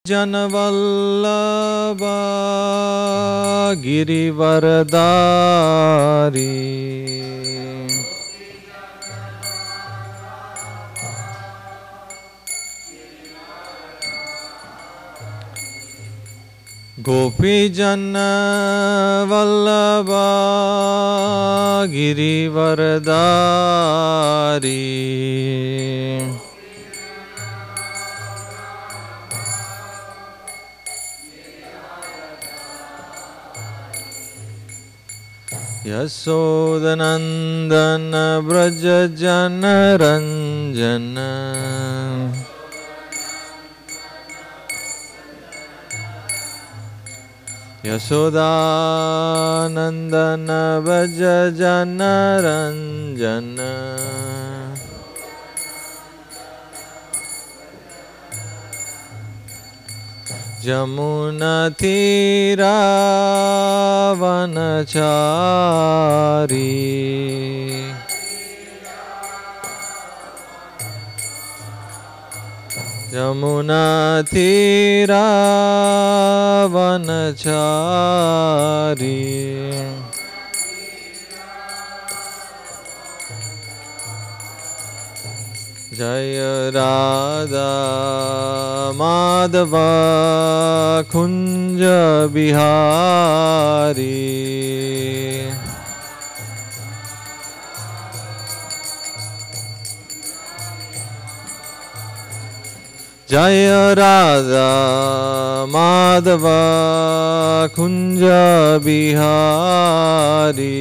जनवल्लभा गिरिवरदारी गोपीजन वल्लभा गिरिवरदारी यशोदनंदन ब्रज जन रंजन यशोदानंदन ब्रज जन रंजन जमुना तीरा वनचारी यमुना तीरा वनचारी जय राधा माधव कुंज बिहारी जय राधा माधव कुंज बिहारी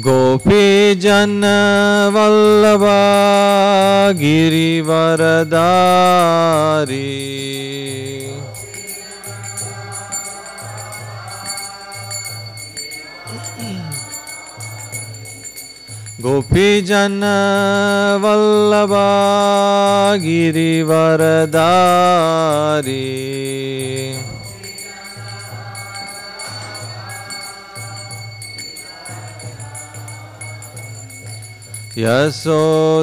गोपी जन वल्लभा गिरिवरदारी गोपी जन वल्लभा गिरिवरदारी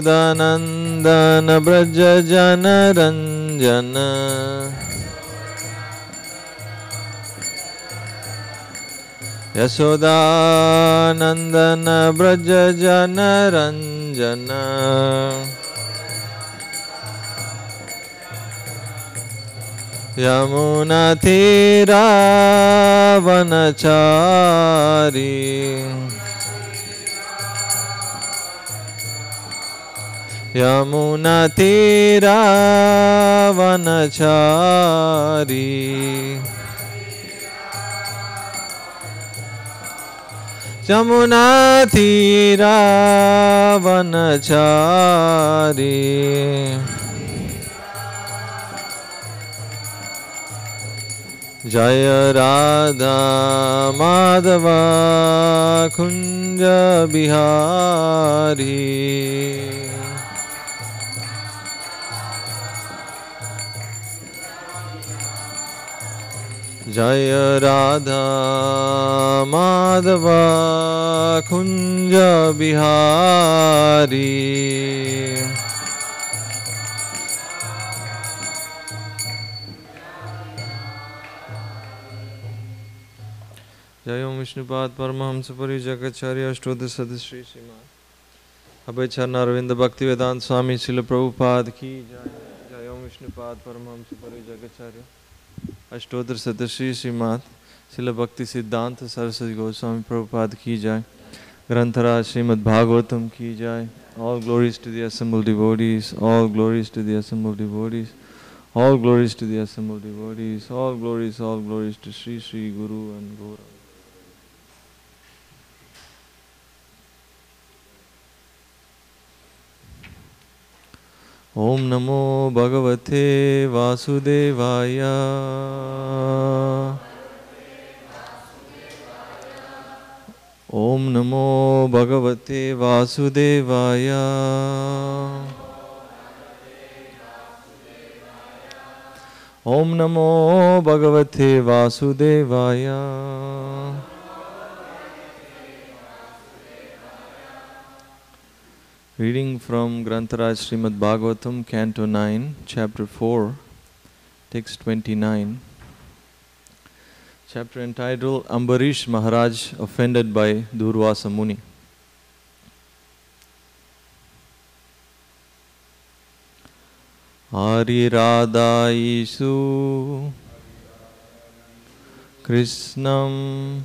यशोदानंदन ब्रज जन रंजन यशोदानंदन ब्रज जन रंजन यमुना तीरा वनचारी यमुना तीरा वनचारी यमुना तीरा वनचारी जय राधा माधव कुंज बिहारी जय राधा माधव कुंज बिहारी जय ओम विष्णुपाद परमहंस परि जगच्चार्य अष्टोदश सदश्री श्रीमान अभय चरण अरविंद भक्ति वेदांत स्वामी शिल प्रभुपाद की जय। जय ओम विष्णुपाद परमहंस परि जगच्चार्य अष्टोत्तर सतश्री श्रीमात शिल भक्ति सिद्धांत सरस्वती गोस्वामी प्रभुपाद की जाए। ग्रंथराज श्रीमद् भागवतम की जाए। All glories to the assembled devotees, all glories to the assembled devotees, all glories to the assembled devotees, all glories to Sri Sri Guru and Gaura. Om Namo Bhagavate Vasudevaya. Om Namo Bhagavate Vasudevaya. Om Namo Bhagavate Vasudevaya. Reading from Grantaraj Srimad Bhagavatam, Canto 9, Chapter 4, Text 29. Chapter entitled Ambarish Maharaj Offended by Durvasa Muni. Arirādhaisu Krishnam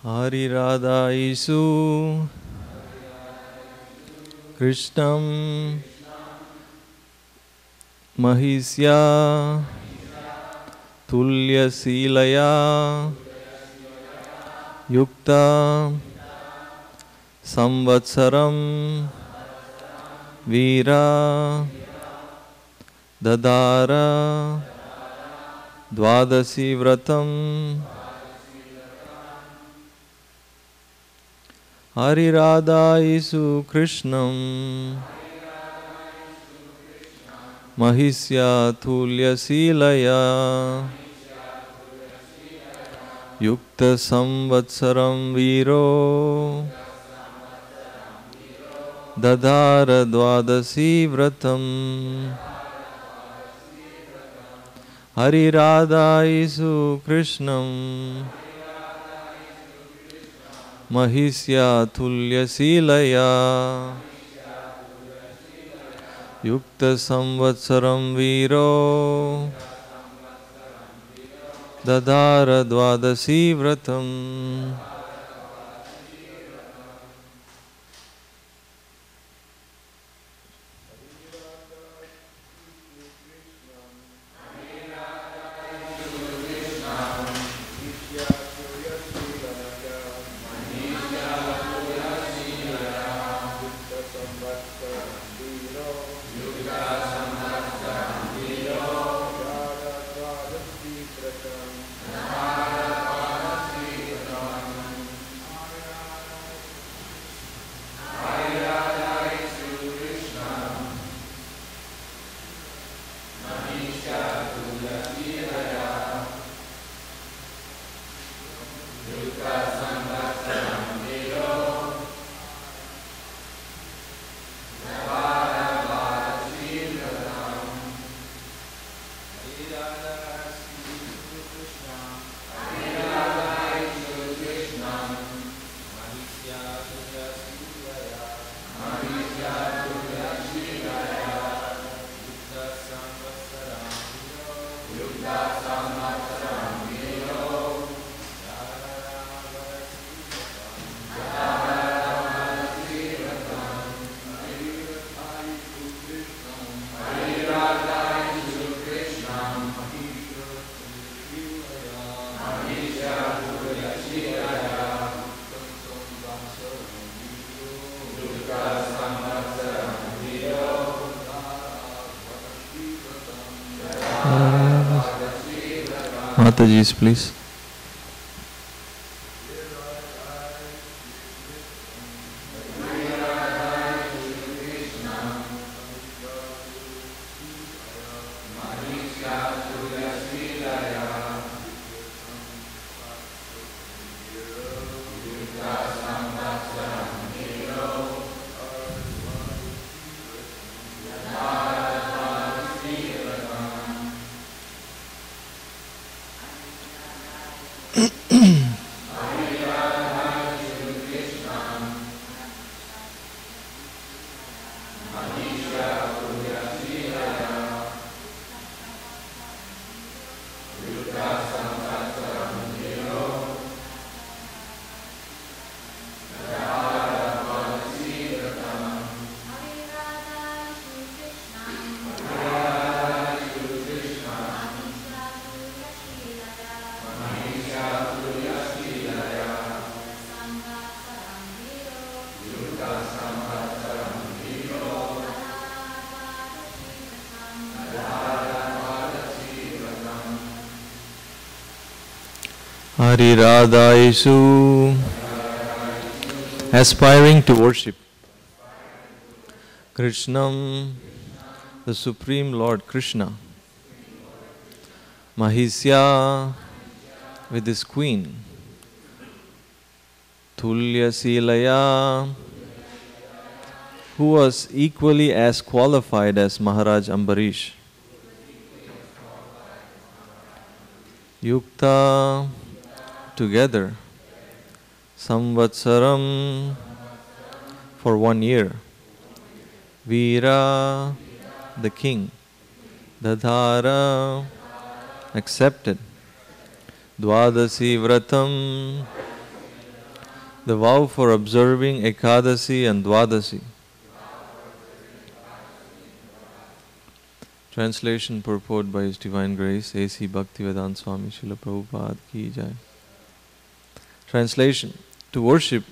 Arirādhaisu Krishnam Mahisya Tulya Silaya Yukta Samvatsaram Vira Dadara Dvadasi Vratam Arirādhaisu Krishnam Mahisya Tulya Silaya Yukta Samvatsaram Viro Dadara Dvadasi Vratam Arirādhaisu Krishnam Mahisya Tulya Silaya Yukta Samvatsaram Viro Dadara Dvadasi Vratam. Mataji's, please. Ariradhaishu, aspiring to worship Krishnam, the Supreme Lord Krishna, Mahisya, with his queen, Tulya Silaya, who was equally as qualified as Maharaj Ambarish. Yukta, together, Samvatsaram, for 1 year. Veera, the king. Dadhara, accepted. Dwadasi Vratam, the vow for observing Ekadasi and Dwadasi. Translation purport by His Divine Grace, A.C. Bhaktivedanta Swami Srila Prabhupada Ki Jai. Translation. To worship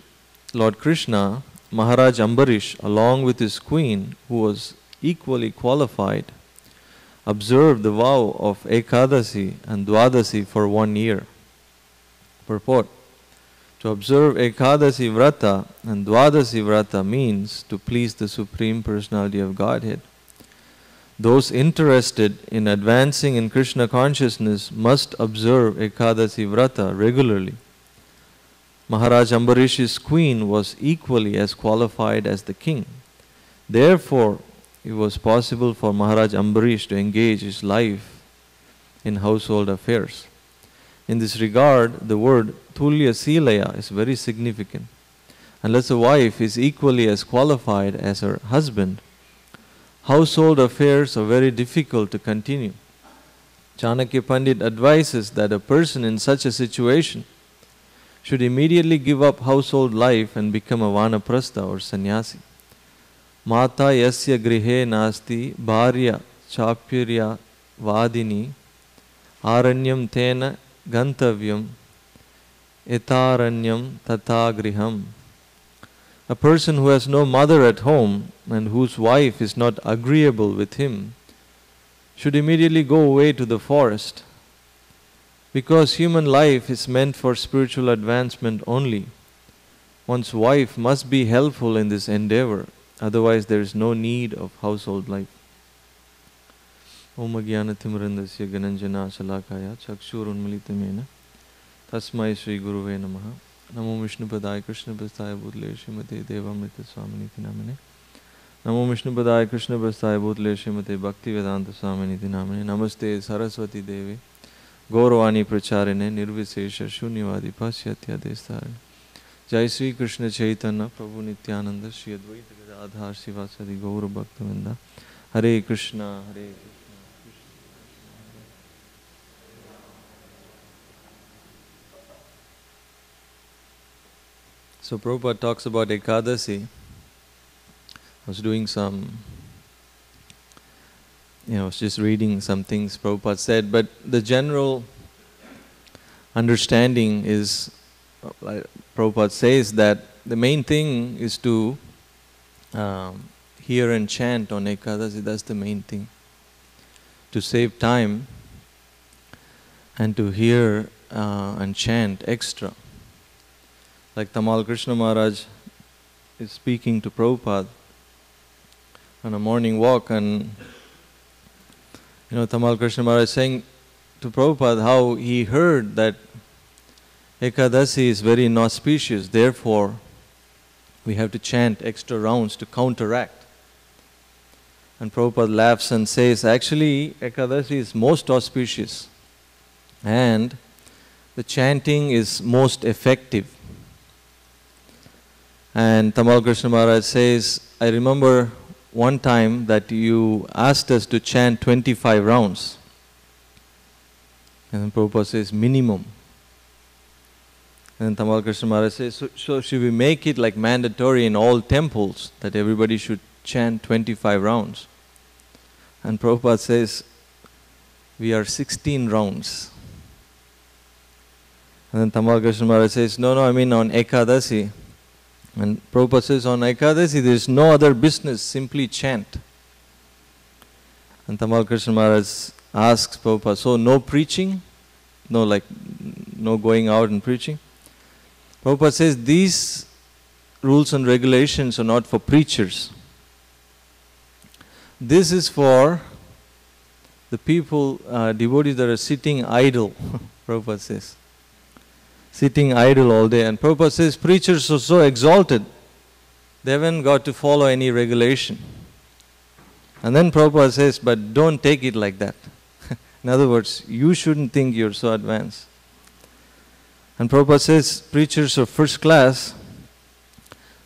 Lord Krishna, Maharaj Ambarish, along with his queen, who was equally qualified, observed the vow of Ekadasi and Dwadasi for 1 year. Purport. To observe Ekadasi Vrata and Dwadasi Vrata means to please the Supreme Personality of Godhead. Those interested in advancing in Krishna consciousness must observe Ekadasi Vrata regularly. Maharaj Ambarish's queen was equally as qualified as the king. Therefore, it was possible for Maharaj Ambarish to engage his life in household affairs. In this regard, the word Tulya Silaya is very significant. Unless a wife is equally as qualified as her husband, household affairs are very difficult to continue. Chanakya Pandit advises that a person in such a situation should immediately give up household life and become a vanaprastha or sannyasi. Mata yasya grihe nasti bharya chapyurya vadini aranyam tena gantavyam etaranyam tata griham. A person who has no mother at home and whose wife is not agreeable with him should immediately go away to the forest. Because human life is meant for spiritual advancement only, one's wife must be helpful in this endeavor, otherwise there is no need of household life. Om Ajnanatimrandasya Gananjana Shalakaya Chakshurunmalitamena Tasmai Sri Guruve Namaha Namo Vishnupadaya Krishna Prasthaya Bhutale Srimate Devamrita Swaminiti Namane Namo Vishnupadaya Krishna Prasthaya Bhutale Srimate Bhaktivedanta Swaminiti Namane Namaste Saraswati Devi Gauravani Pracharine Nirvisesha Shunyavadi Pasyatya Destarine Jai Sri Krishna Chaitanya Prabhu Nityananda Shri Advaita Gadadhar Sivasadi Gaura Bhaktavinda Hare Krishna Hare Krishna. So Prabhupada talks about Ekadasi. I was doing I was just reading some things Prabhupada said, but the general understanding is, like Prabhupada says, that the main thing is to hear and chant on Ekadasi. That's the main thing. To save time and to hear and chant extra. Like Tamal Krishna Maharaj is speaking to Prabhupada on a morning walk, and Tamal Krishna Maharaj is saying to Prabhupada how he heard that Ekadasi is very inauspicious, therefore we have to chant extra rounds to counteract. And Prabhupada laughs and says, actually Ekadasi is most auspicious and the chanting is most effective. And Tamal Krishna Maharaj says, I remember one time that you asked us to chant 25 rounds. And then Prabhupada says, minimum. And then Tamal Krishna Maharaj says, so should we make it like mandatory in all temples that everybody should chant 25 rounds? And Prabhupada says, we are 16 rounds. And then Tamal Krishna Maharaj says, no, I mean on Ekadasi. And Prabhupada says, on Ekadasi there is no other business, simply chant. And Tamal Krishna Maharaj asks Prabhupada, so no preaching? No, like no going out and preaching. Prabhupada says these rules and regulations are not for preachers. This is for the people, devotees that are sitting idle, Prabhupada says. Sitting idle all day. And Prabhupada says preachers are so exalted, they haven't got to follow any regulation. And then Prabhupada says, but don't take it like that. In other words, you shouldn't think you're so advanced. And Prabhupada says preachers are first class.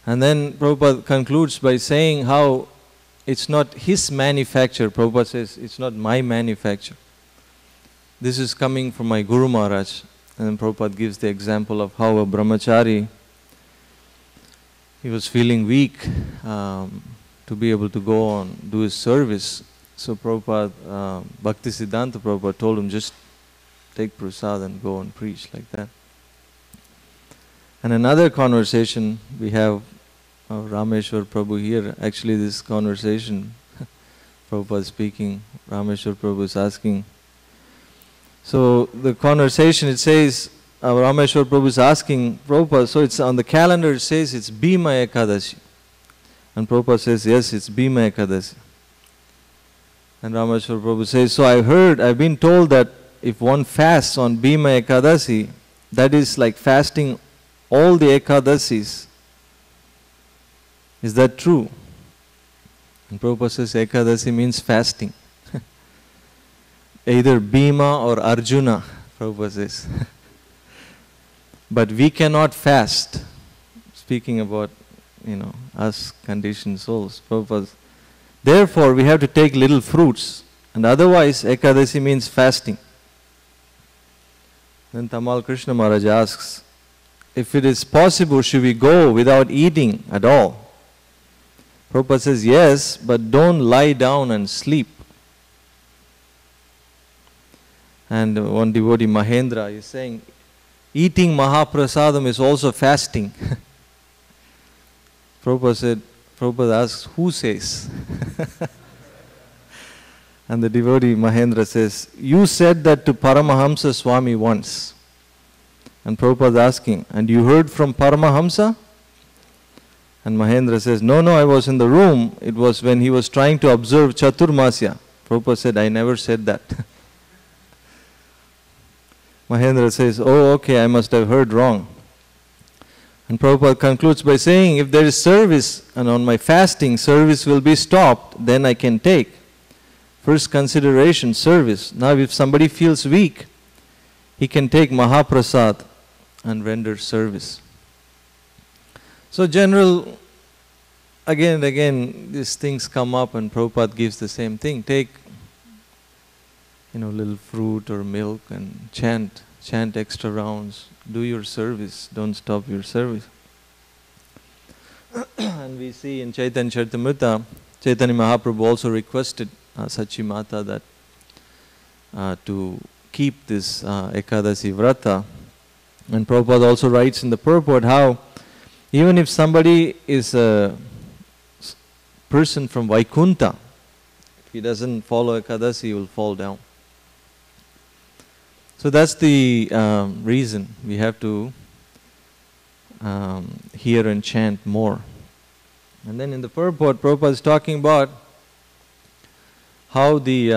And then Prabhupada concludes by saying how it's not his manufacture. Prabhupada says, it's not my manufacture. This is coming from my Guru Maharaj. And then Prabhupada gives the example of how a brahmachari, he was feeling weak to be able to go on, do his service. So Prabhupada, Bhaktisiddhanta Prabhupada told him, just take prasad and go and preach like that. And another conversation, we have Rameshwar Prabhu here. Actually this conversation, Prabhupada speaking, Rameshwar Prabhu is asking. So the conversation, it says, Rameshwar Prabhu is asking Prabhupada, so it's on the calendar, it says it's Bhima Ekadashi. And Prabhupada says, yes, it's Bhima Ekadashi. And Rameshwar Prabhu says, so I've been told that if one fasts on Bhima Ekadashi, that is like fasting all the Ekadasis. Is that true? And Prabhupada says Ekadasi means fasting. Either Bhima or Arjuna, Prabhupada says. But we cannot fast. Speaking about, us conditioned souls. Prabhupada. Therefore, we have to take little fruits. And otherwise, Ekadasi means fasting. Then Tamal Krishna Maharaj asks, if it is possible, should we go without eating at all? Prabhupada says, yes, but don't lie down and sleep. And one devotee, Mahendra, is saying, eating Mahaprasadam is also fasting. Prabhupada asks, who says? And the devotee Mahendra says, you said that to Paramahamsa Swami once. And Prabhupada is asking, and you heard from Paramahamsa? And Mahendra says, no, I was in the room. It was when he was trying to observe Chaturmasya. Prabhupada said, I never said that. Mahendra says, oh, okay, I must have heard wrong. And Prabhupada concludes by saying, if there is service and on my fasting service will be stopped, then I can take. First consideration, service. Now if somebody feels weak, he can take Mahaprasad and render service. So general, again and again, these things come up and Prabhupada gives the same thing. Take, little fruit or milk and chant extra rounds. Do your service, don't stop your service. And we see in Chaitanya Charitamrita, Chaitanya Mahaprabhu also requested Sachi Mata that to keep this Ekadasi Vrata. And Prabhupada also writes in the purport how even if somebody is a person from Vaikunta, if he doesn't follow Ekadasi, he will fall down. So that's the reason we have to hear and chant more. And then in the purport, Prabhupada is talking about how the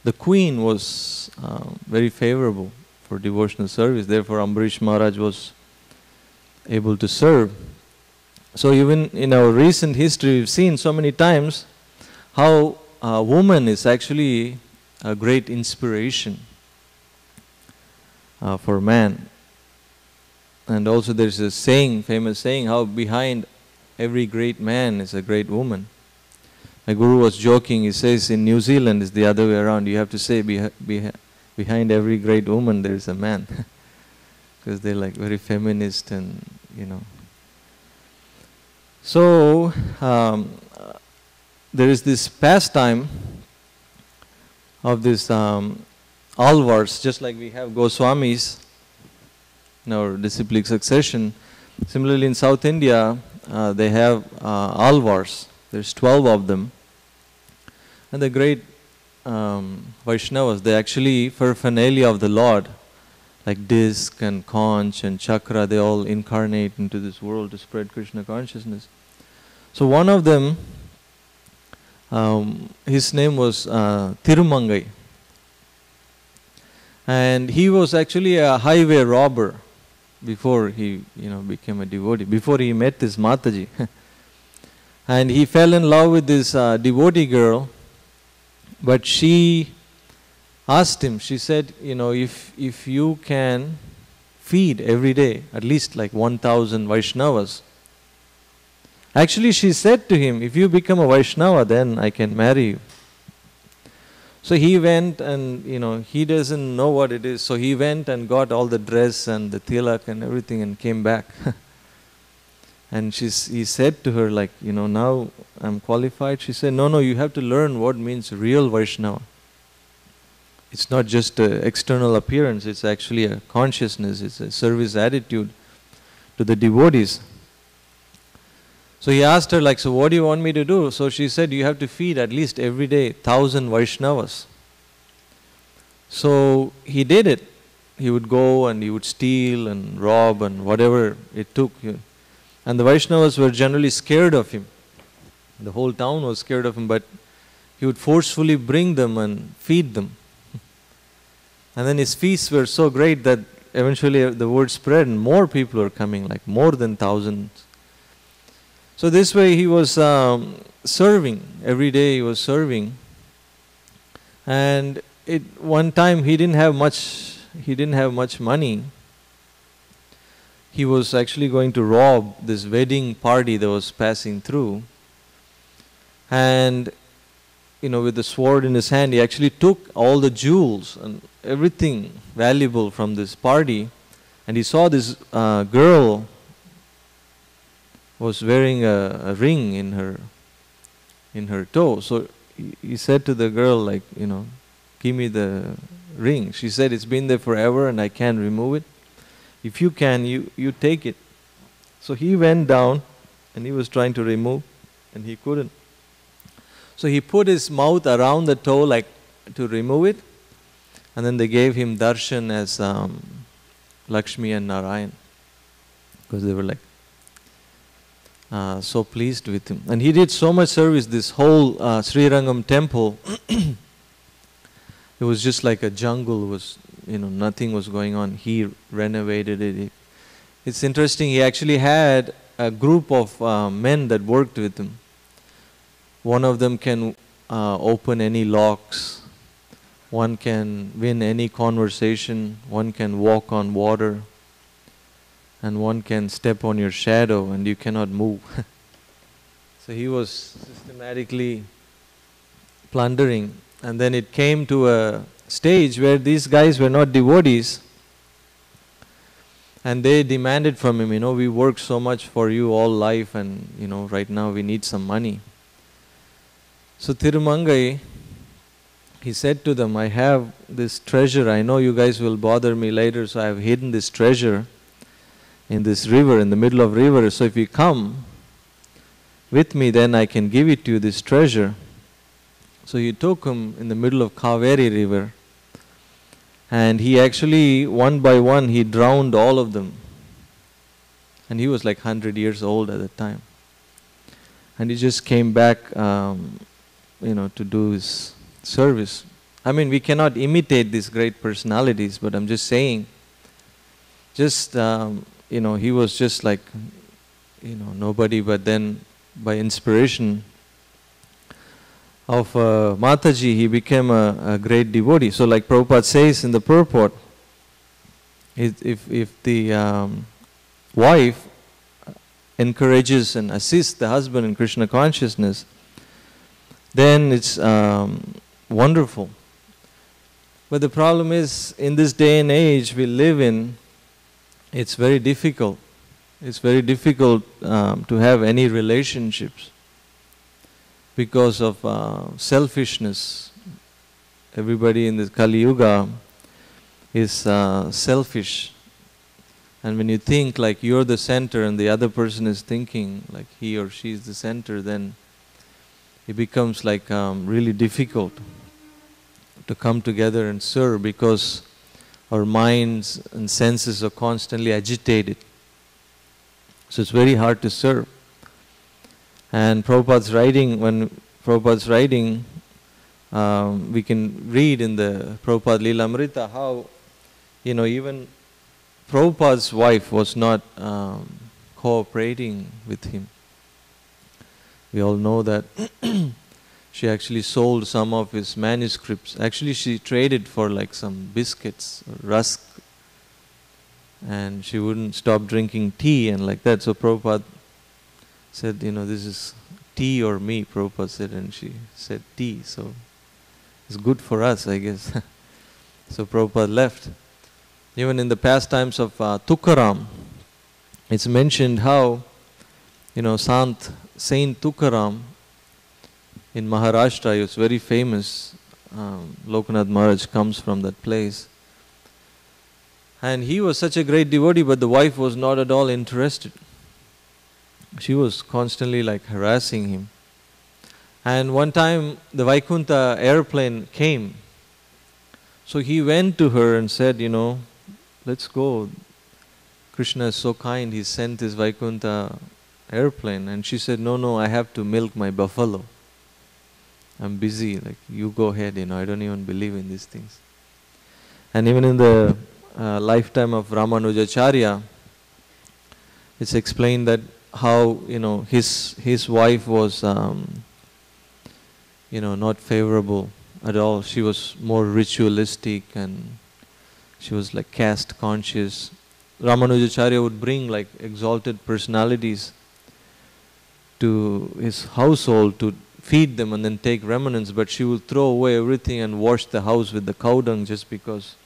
the queen was very favorable for devotional service. Therefore, Ambarish Maharaj was able to serve. So even in our recent history, we've seen so many times how a woman is actually a great inspiration for man. And also there's a saying, famous saying, how behind every great man is a great woman. My guru was joking, he says in New Zealand it's the other way around. You have to say behind every great woman there is a man. Because they're like very feminist and, So, there is this pastime of this alvars, just like we have Goswamis in our disciplic succession. Similarly in South India, they have alvars. There's 12 of them. And they're great Vaishnavas, they actually paraphernalia of the Lord, like disc and conch and chakra, they all incarnate into this world to spread Krishna consciousness. So one of them, his name was Tirumangai, and he was actually a highway robber before he became a devotee, before he met this Mataji. And he fell in love with this devotee girl, but she asked him, she said, if you can feed every day at least like 1,000 Vaishnavas. Actually, she said to him, if you become a Vaishnava, then I can marry you. So he went and, he doesn't know what it is. So he went and got all the dress and the tilak and everything and came back. And he said to her, like, now I'm qualified. She said, no, you have to learn what means real Vaishnava. It's not just an external appearance, it's actually a consciousness, it's a service attitude to the devotees. So he asked her, like, so what do you want me to do? So she said, you have to feed at least every day 1,000 Vaishnavas. So he did it. He would go and he would steal and rob and whatever it took. And the Vaishnavas were generally scared of him. The whole town was scared of him, but he would forcefully bring them and feed them. And then his feasts were so great that eventually the word spread and more people were coming, like more than thousands. So this way he was serving. Every day he was serving. And one time he didn't have much money. He was actually going to rob this wedding party that was passing through. And with the sword in his hand, he actually took all the jewels and everything valuable from this party. And he saw this girl was wearing a ring in her toe. So he said to the girl, like, give me the ring. She said, it's been there forever and I can't remove it. If you can, you take it. So he went down and he was trying to remove and he couldn't. So he put his mouth around the toe, like, to remove it. And then they gave him darshan as Lakshmi and Narayan, because they were like so pleased with him. And he did so much service. This whole Sri Rangam temple, it was just like a jungle. Was nothing was going on. He renovated it. It's interesting. He actually had a group of men that worked with him. One of them can open any locks. One can win any conversation. One can walk on water. And one can step on your shadow and you cannot move. So he was systematically plundering. And then it came to a stage where these guys were not devotees. And they demanded from him, we worked so much for you all life and, right now we need some money. So Tirumangai, he said to them, I have this treasure. I know you guys will bother me later, so I have hidden this treasure in this river, in the middle of river. So if you come with me, then I can give it to you, this treasure. So he took him in the middle of Kaveri river. And he actually, one by one, he drowned all of them. And he was like 100 years old at the time. And he just came back, to do his service. I mean, we cannot imitate these great personalities, but I'm just saying, he was just like, nobody, but then by inspiration of Mataji, he became a great devotee. So like Prabhupada says in the purport, if the wife encourages and assists the husband in Krishna consciousness, then it's wonderful. But the problem is, in this day and age we live in, it's very difficult. It's very difficult to have any relationships because of selfishness. Everybody in this Kali Yuga is selfish. And when you think like you're the center and the other person is thinking like he or she is the center, then it becomes like really difficult. to come together and serve, because our minds and senses are constantly agitated. So it's very hard to serve. And Prabhupada's writing, we can read in the Prabhupada Leelamrita how, even Prabhupada's wife was not cooperating with him. We all know that she actually sold some of his manuscripts. Actually, she traded for like some biscuits, or rusk, and she wouldn't stop drinking tea and like that. So Prabhupada said, this is tea or me, Prabhupada said, and she said tea. So it's good for us, I guess. So Prabhupada left. Even in the pastimes of Tukaram, it's mentioned how, Saint Tukaram in Maharashtra, he was very famous. Lokanath Maharaj comes from that place. And he was such a great devotee, but the wife was not at all interested. She was constantly like harassing him. And one time the Vaikuntha airplane came. So he went to her and said, let's go. Krishna is so kind, he sent his Vaikuntha airplane. And she said, no, I have to milk my buffalo. I'm busy, like you go ahead, I don't even believe in these things. And even in the lifetime of Ramanujacharya, it's explained that how, his wife was, not favorable at all. She was more ritualistic and she was like caste conscious. Ramanujacharya would bring like exalted personalities to his household to feed them and then take remnants, but she would throw away everything and wash the house with the cow dung just because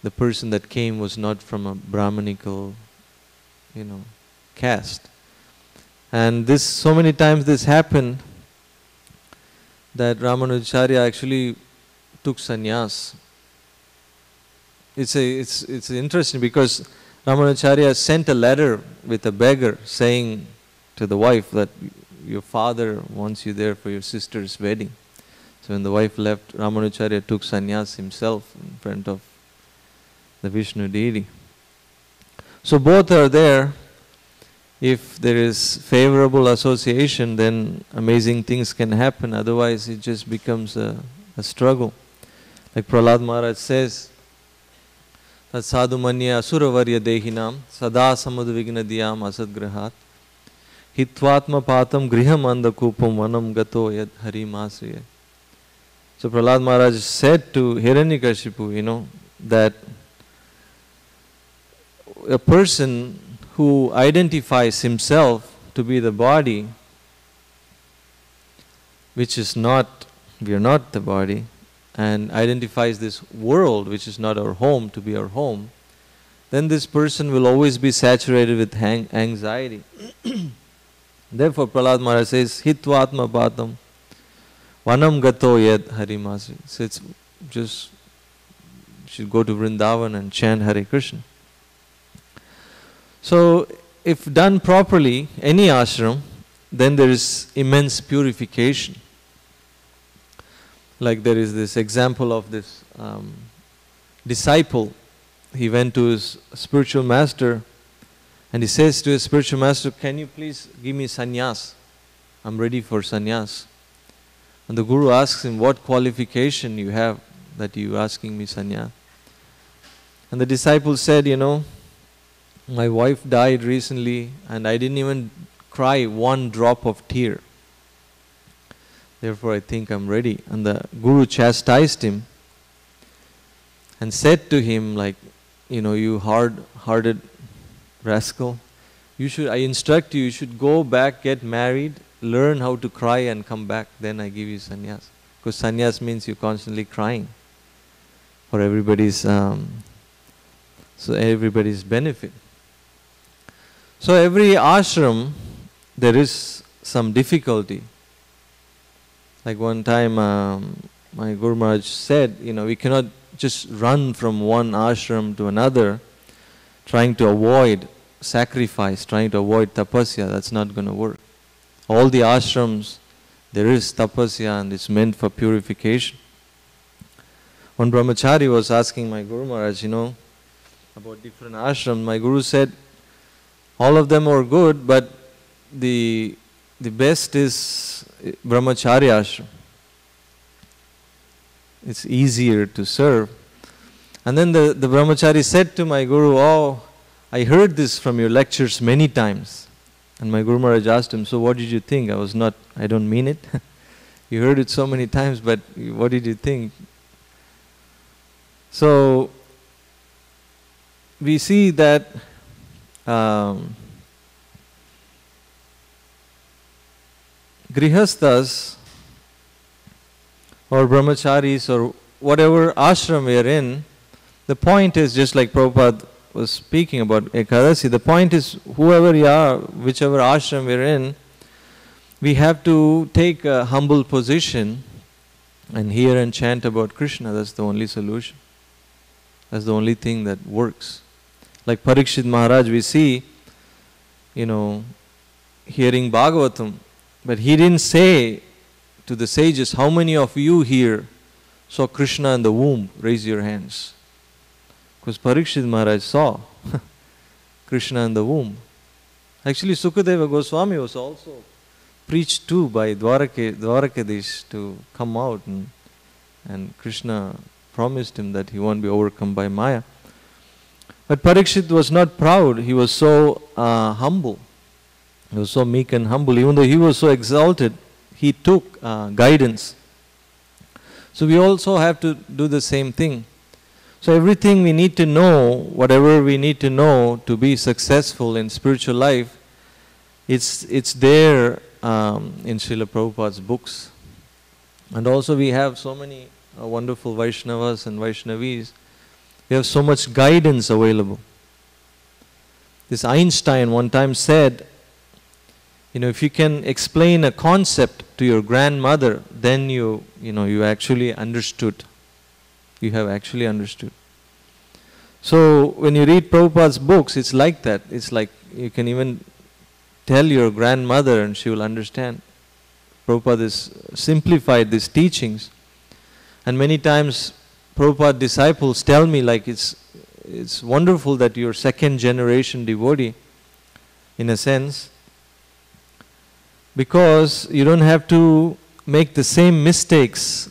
the person that came was not from a Brahmanical, caste. And this, so many times this happened that Ramanujacharya actually took sannyas. It's interesting because Ramanujacharya sent a letter with a beggar saying to the wife that your father wants you there for your sister's wedding. So when the wife left, Ramanujacharya took sannyas himself in front of the Vishnu deity. So both are there. If there is favorable association, then amazing things can happen. Otherwise, it just becomes a struggle. Like Prahlad Maharaj says, that sadhu manya asuravarya dehinam sada samudvignadiyam asadgrahat hitvatma patam griham andakupam vanam gato yad harimasriya. So Prahlad Maharaj said to Hiranyakashipu, that a person who identifies himself to be the body, which is not, we are not the body, and identifies this world, which is not our home, to be our home, then this person will always be saturated with anxiety. Therefore, Prahlad Maharaj says, Hitvatma Patam Vanam Gato Yad Harimasi. So it's just, you should go to Vrindavan and chant Hare Krishna. So, if done properly, any ashram, then there is immense purification. Like there is this example of this disciple. He went to his spiritual master and he says to his spiritual master, can you please give me sannyas? I'm ready for sannyas. And the Guru asks him, what qualification you have that you are asking me sannyas? And the disciple said, my wife died recently and I didn't even cry one drop of tear. Therefore, I think I'm ready. And the Guru chastised him and said to him, like, you hard-hearted rascal, I instruct you, you should go back, get married, learn how to cry and come back. Then I give you sannyas. Because sannyas means you're constantly crying for everybody's benefit. So every ashram, there is some difficulty. Like one time, my Guru Maharaj said, we cannot just run from one ashram to another, trying to avoid sacrifice, trying to avoid tapasya. That's not going to work. All the ashrams, there is tapasya and it's meant for purification. one brahmachari was asking my Guru Maharaj, about different ashrams. My Guru said, all of them are good, but the best is brahmachari ashram. It's easier to serve. And then the brahmachari said to my Guru, oh, I heard this from your lectures many times. And my Guru Maharaj asked him, so what did you think? I don't mean it. You heard it so many times, but what did you think? So, we see that grihasthas or brahmacharis or whatever ashram we are in, the point is, just like Prabhupada was speaking about Ekadasi, the point is, whoever you are, whichever ashram we are in, we have to take a humble position and hear and chant about Krishna. That's the only solution. That's the only thing that works. Like Parikshit Maharaj, we see, hearing Bhagavatam, but he didn't say to the sages, how many of you here saw Krishna in the womb? Raise your hands. Because Parikshit Maharaj saw Krishna in the womb. Actually, Sukadeva Goswami was also preached to by Dwarakadish to come out, and Krishna promised him that he won't be overcome by Maya. But Parikshit was not proud. He was so humble. He was so meek and humble. Even though he was so exalted, he took guidance. So we also have to do the same thing. So everything we need to know, whatever we need to know to be successful in spiritual life, it's there in Srila Prabhupada's books. And also we have so many wonderful Vaishnavas and Vaishnavis. We have so much guidance available. This Einstein one time said, if you can explain a concept to your grandmother, then you actually understood. You have actually understood. So when you read Prabhupada's books, it's like that. It's like you can even tell your grandmother and she will understand. Prabhupada has simplified these teachings. And many times Prabhupada disciples tell me, like, it's wonderful that you're second generation devotee, in a sense, because you don't have to make the same mistakes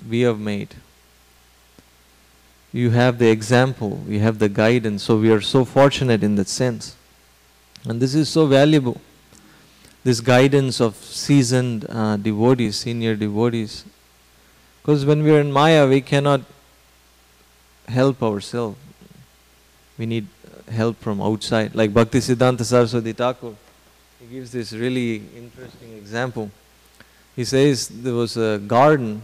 we have made. You have the example, you have the guidance, so we are so fortunate in that sense. And this is so valuable, this guidance of seasoned devotees, senior devotees. Because when we are in Maya, we cannot help ourselves. We need help from outside. Like Bhaktisiddhanta Saraswati Thakur, he gives this really interesting example. He says there was a garden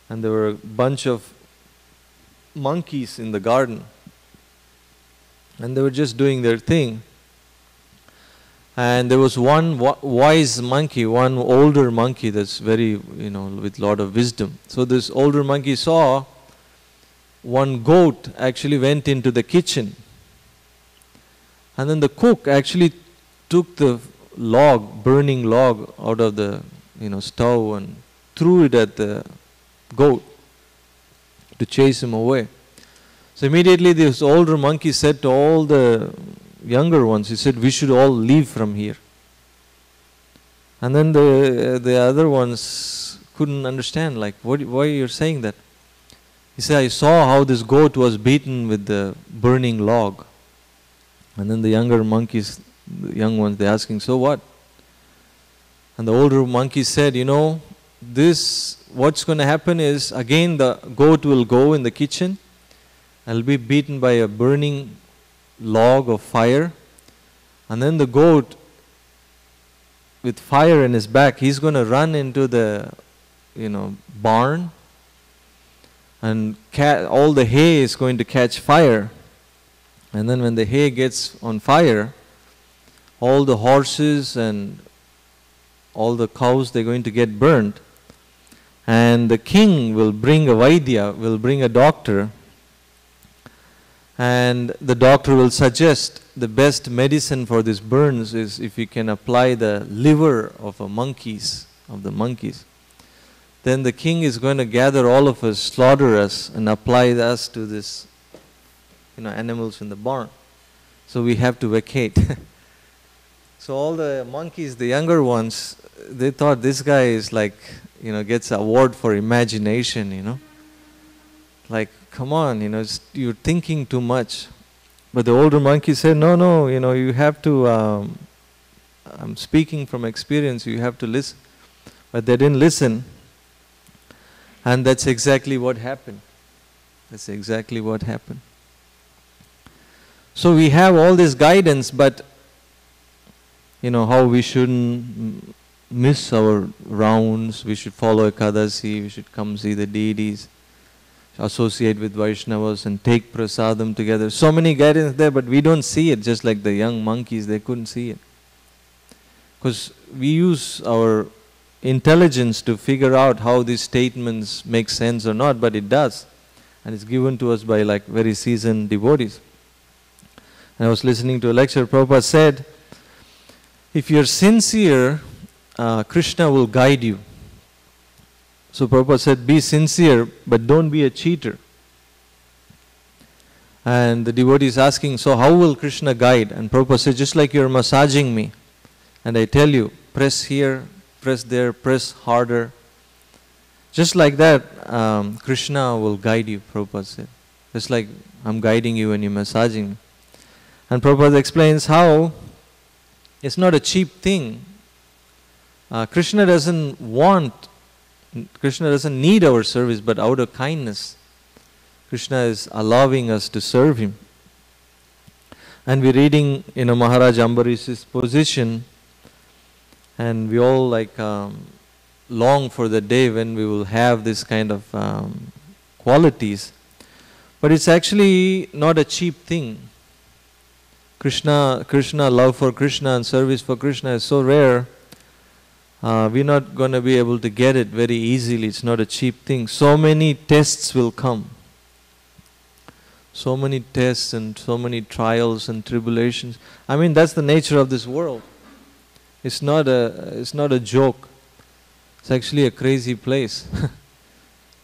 and there were a bunch of monkeys in the garden. And they were just doing their thing. And there was one wise monkey, one older monkey that's very, with a lot of wisdom. So this older monkey saw one goat actually went into the kitchen. And then the cook actually took the burning log out of the stove and threw it at the goat to chase him away. So immediately this older monkey said to all the younger ones, he said, we should all leave from here. And then the other ones couldn't understand, like, why you're saying that? He said, I saw how this goat was beaten with the burning log. And then the younger monkeys, the young ones, they're asking, so what? And the older monkey said, what's going to happen is, again the goat will go in the kitchen, and will be beaten by a burning log of fire, and then the goat with fire in his back, he's going to run into the barn, and all the hay is going to catch fire. And then when the hay gets on fire, all the horses and all the cows, they're going to get burnt. And the king will bring a Vaidya, will bring a doctor, and the doctor will suggest the best medicine for these burns is if you can apply the liver of the monkeys. then the king is going to gather all of us, slaughter us, and apply us to this, animals in the barn. So we have to vacate. So all the monkeys, the younger ones, they thought this guy is like, gets an award for imagination, Like, come on, you're thinking too much. But the older monkey said, no, you have to, I'm speaking from experience, you have to listen. But they didn't listen. And that's exactly what happened. That's exactly what happened. So we have all this guidance, but how we shouldn't miss our rounds, we should follow Ekadasi, we should come see the deities, associate with Vaishnavas and take prasadam together. So many guidance there, but we don't see it, just like the young monkeys, they couldn't see it. Because we use our intelligence to figure out how these statements make sense or not, but it does. And it's given to us by like very seasoned devotees. And I was listening to a lecture, Prabhupada said, if you're sincere, Krishna will guide you. So Prabhupada said, be sincere, but don't be a cheater. And the devotee is asking, so how will Krishna guide? And Prabhupada said, just like you're massaging me, and I tell you, press here, press there, press harder. Just like that, Krishna will guide you, Prabhupada said. Just like I'm guiding you when you're massaging me. And Prabhupada explains how it's not a cheap thing. Krishna doesn't need our service, but out of kindness, Krishna is allowing us to serve Him. And we're reading, Maharaj Ambarish's position, and we all long for the day when we will have this kind of qualities. But it's actually not a cheap thing. Krishna, love for Krishna and service for Krishna is so rare. We're not going to be able to get it very easily. It's not a cheap thing. So many tests will come. So many tests and so many trials and tribulations. I mean, that's the nature of this world. It's not a joke. It's actually a crazy place.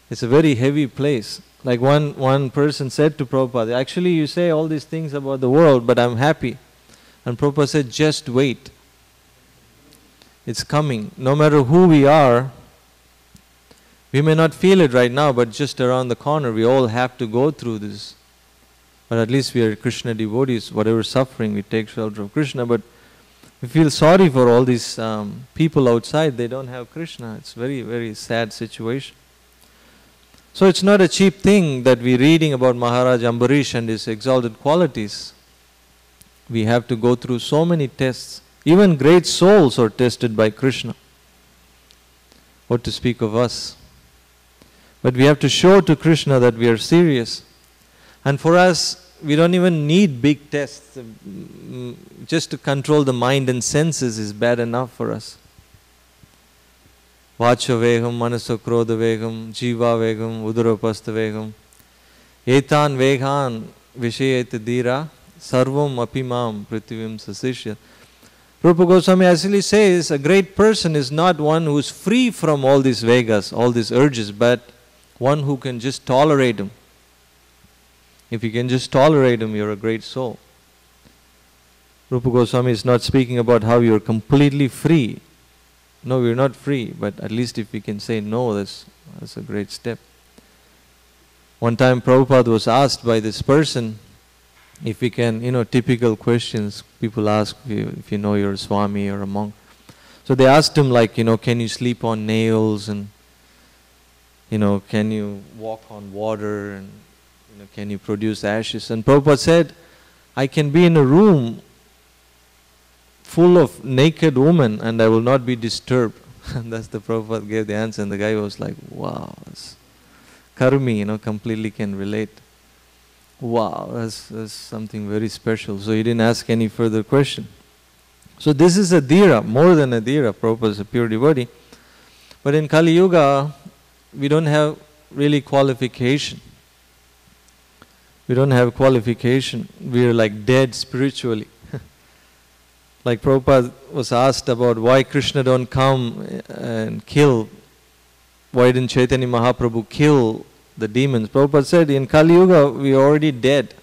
It's a very heavy place. Like one person said to Prabhupada, actually you say all these things about the world, but I'm happy. And Prabhupada said, just wait. It's coming. No matter who we are, we may not feel it right now, but just around the corner, we all have to go through this. But at least we are Krishna devotees. Whatever suffering, we take shelter of Krishna. But we feel sorry for all these people outside. They don't have Krishna. It's very, very sad situation. So it's not a cheap thing that we're reading about Maharaj Ambarish and his exalted qualities. We have to go through so many tests. Even great souls are tested by Krishna. What to speak of us? But we have to show to Krishna that we are serious. And for us, we don't even need big tests. Just to control the mind and senses is bad enough for us. Vacha vegam, manaso krodha vegam, jiva vegam, udarapastha vegam. Etan vegan vishayeta dhira, sarvam apimam prithivim sasishya. Rupa Goswami actually says a great person is not one who is free from all these vegas, all these urges, but one who can just tolerate them. If you can just tolerate them, you're a great soul. Rupa Goswami is not speaking about how you're completely free. No, we're not free, but at least if we can say no, that's a great step. One time Prabhupada was asked by this person if we can, typical questions people ask if you know you're a Swami or a monk. So they asked him can you sleep on nails and, can you walk on water and, can you produce ashes? And Prabhupada said, I can be in a room full of naked women and I will not be disturbed. And that's the Prabhupada gave the answer, and the guy was like, wow, Karmi, completely can relate. Wow, that's something very special. So he didn't ask any further question. So this is a dhira, more than a dhira. Prabhupada is a pure devotee. But in Kali Yuga, we don't have really qualification. We don't have qualification. We are like dead spiritually. Like Prabhupada was asked about why Krishna don't come and kill why didn't Chaitanya Mahaprabhu kill the demons? Prabhupada said, in Kali Yuga, we are already dead.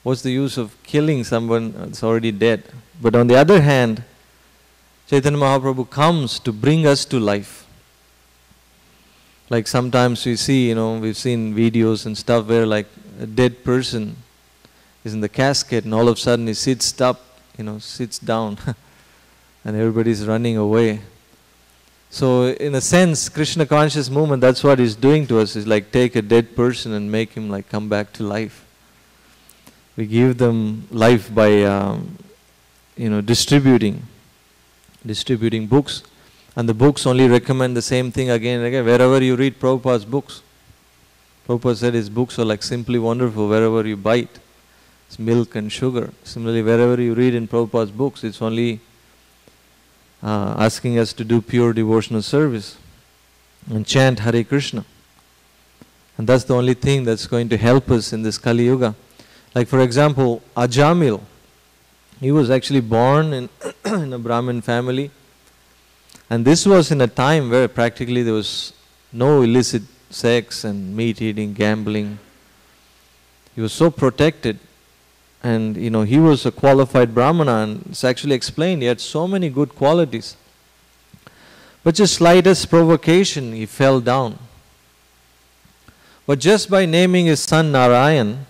What's the use of killing someone that's already dead? But on the other hand, Chaitanya Mahaprabhu comes to bring us to life. Like sometimes we see, we've seen videos and stuff where like a dead person is in the casket and all of a sudden he sits up, sits down and everybody's running away. So in a sense, Krishna conscious movement, that's what he's doing to us, is like take a dead person and make him like come back to life. We give them life by, distributing books. And the books only recommend the same thing again and again. Wherever you read Prabhupada's books, Prabhupada said his books are like simply wonderful wherever you bite. It's milk and sugar. Similarly, wherever you read in Prabhupada's books, it's only asking us to do pure devotional service and chant Hare Krishna. And that's the only thing that's going to help us in this Kali Yuga. Like for example, Ajamil, he was actually born in, in a Brahmin family. And this was in a time where practically there was no illicit sex and meat eating, gambling. He was so protected. And he was a qualified Brahmana, and it's actually explained he had so many good qualities. But just slightest provocation, he fell down. But just by naming his son Narayan,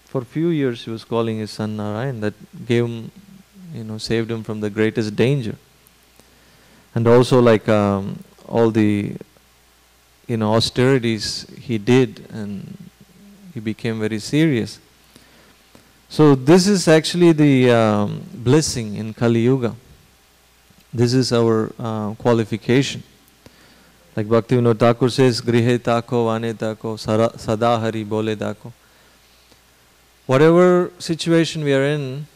for a few years he was calling his son Narayan, that gave him, saved him from the greatest danger. And also like all the, austerities he did, and he became very serious. So this is actually the blessing in Kali Yuga. This is our qualification. Like Bhaktivinoda Thakur says, Grihe tako, vane tako, sada hari bole tako. Whatever situation we are in,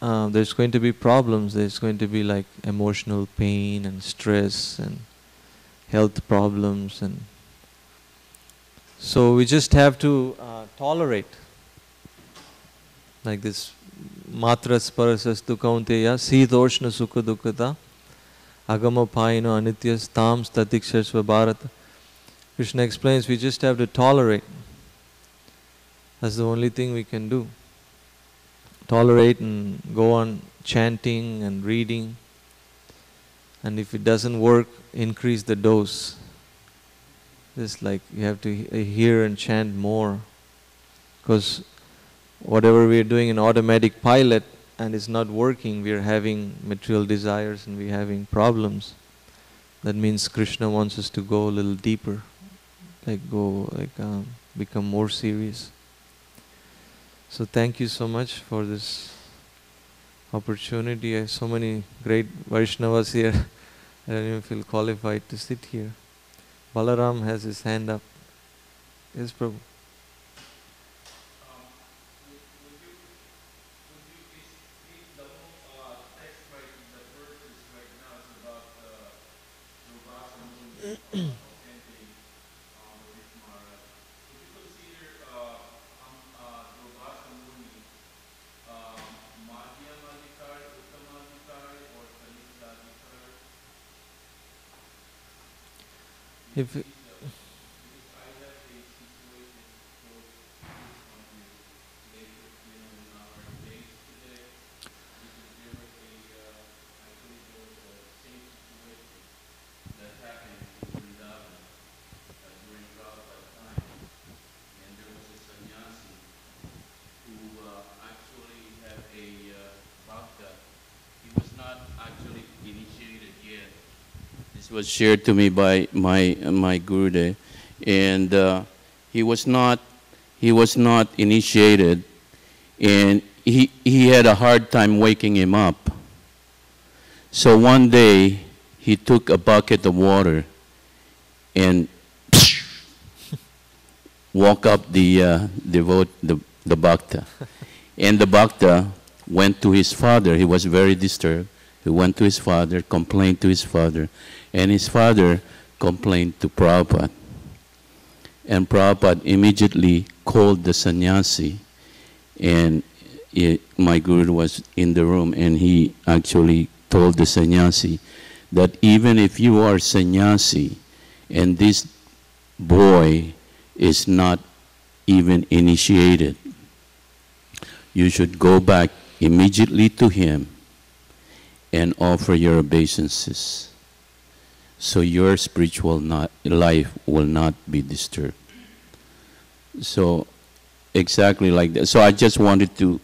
there's going to be problems, there's going to be like emotional pain and stress and health problems, and so we just have to tolerate. Like this matras parasastu kaunteya sitoshna sukha dukkata agama payino anityas tam statikshasva bharata. Krishna explains we just have to tolerate. That's the only thing we can do. Tolerate and go on chanting and reading. And if it doesn't work, increase the dose. Just like you have to hear and chant more. Because whatever we are doing in automatic pilot and it's not working, we are having material desires and we are having problems. That means Krishna wants us to go a little deeper, become more serious. So thank you so much for this opportunity. I have so many great Vaishnavas here. I don't even feel qualified to sit here. Balaram has his hand up. Yes, Prabhu. If was shared to me by my Gurudev, and he was not initiated, and he had a hard time waking him up. So one day he took a bucket of water and woke up the bhakta, and the bhakta went to his father. He was very disturbed. He went to his father, complained to his father, and his father complained to Prabhupada. And Prabhupada immediately called the sannyasi, and my guru was in the room, and he actually told the sannyasi that even if you are sannyasi and this boy is not even initiated, you should go back immediately to him and offer your obeisances, so your spiritual life will not be disturbed. So exactly like that. So I just wanted to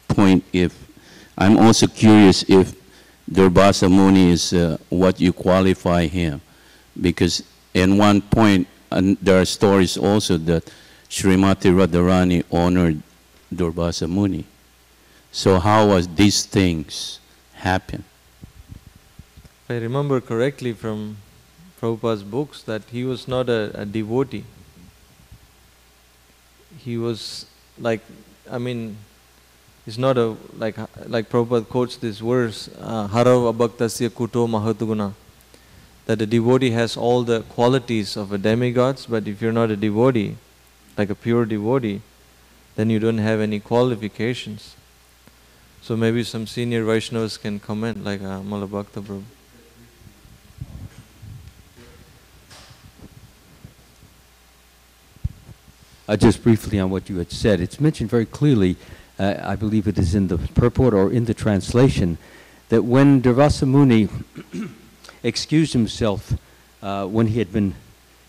point, if I'm also curious if Durvasa Muni is what you qualify him, because in one point, and there are stories also that Srimati Radharani honored Durvasa Muni. So how was these things happen? If I remember correctly from Prabhupada's books, that he was not a devotee. He was like, I mean, it's not a, like Prabhupada quotes this verse, Harav abhaktasya kuto mahatuguna, that a devotee has all the qualities of a demigod, but if you're not a devotee, like a pure devotee, then you don't have any qualifications. So maybe some senior Vaishnavas can comment, like Mala Bhakta Prabhu. Just briefly on what you had said, it's mentioned very clearly, I believe it is in the purport or in the translation, that when Durvasa Muni excused himself when he had been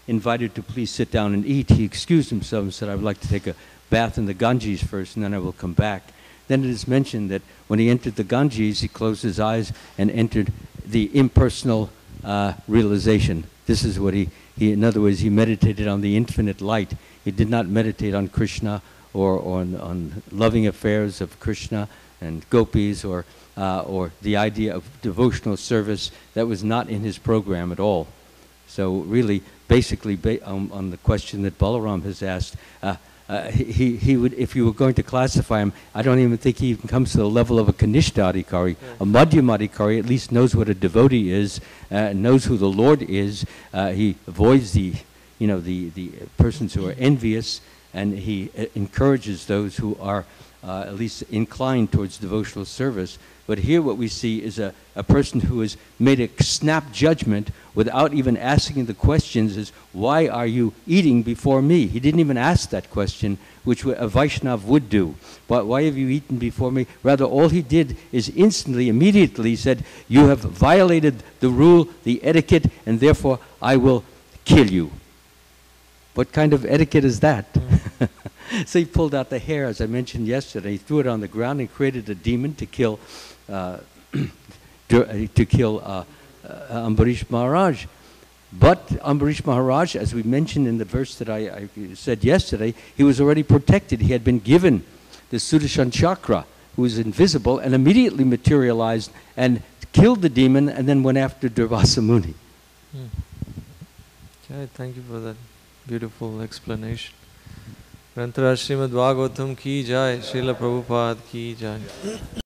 invited to please sit down and eat, he excused himself and said, I would like to take a bath in the Ganges first and then I will come back. Then it is mentioned that when he entered the Ganges, he closed his eyes and entered the impersonal realization. This is what he, in other words, he meditated on the infinite light. He did not meditate on Krishna or on loving affairs of Krishna and gopis or the idea of devotional service. That was not in his program at all. So really, basically, on the question that Balaram has asked, he would, if you were going to classify him, I don't even think he even comes to the level of a Kanishta Adhikari. A Madhyama Adhikari at least knows what a devotee is, knows who the Lord is. He avoids the persons who are envious, and he encourages those who are at least inclined towards devotional service. But here what we see is a person who has made a snap judgment without even asking the questions, is, why are you eating before me? He didn't even ask that question, which a Vaishnav would do. But why have you eaten before me? Rather, all he did is instantly, immediately said, you have violated the rule, the etiquette, and therefore I will kill you. What kind of etiquette is that? So he pulled out the hair, as I mentioned yesterday. He threw it on the ground and created a demon to kill Ambarish Maharaj. But Ambarish Maharaj, as we mentioned in the verse that I said yesterday, he was already protected. He had been given the Sudarshan Chakra, who was invisible, and immediately materialized and killed the demon and then went after Durvasa Muni. Okay, thank you for that beautiful explanation. Grantaraj Srimad Bhagavatam ki jai, Srila Prabhupada ki jai.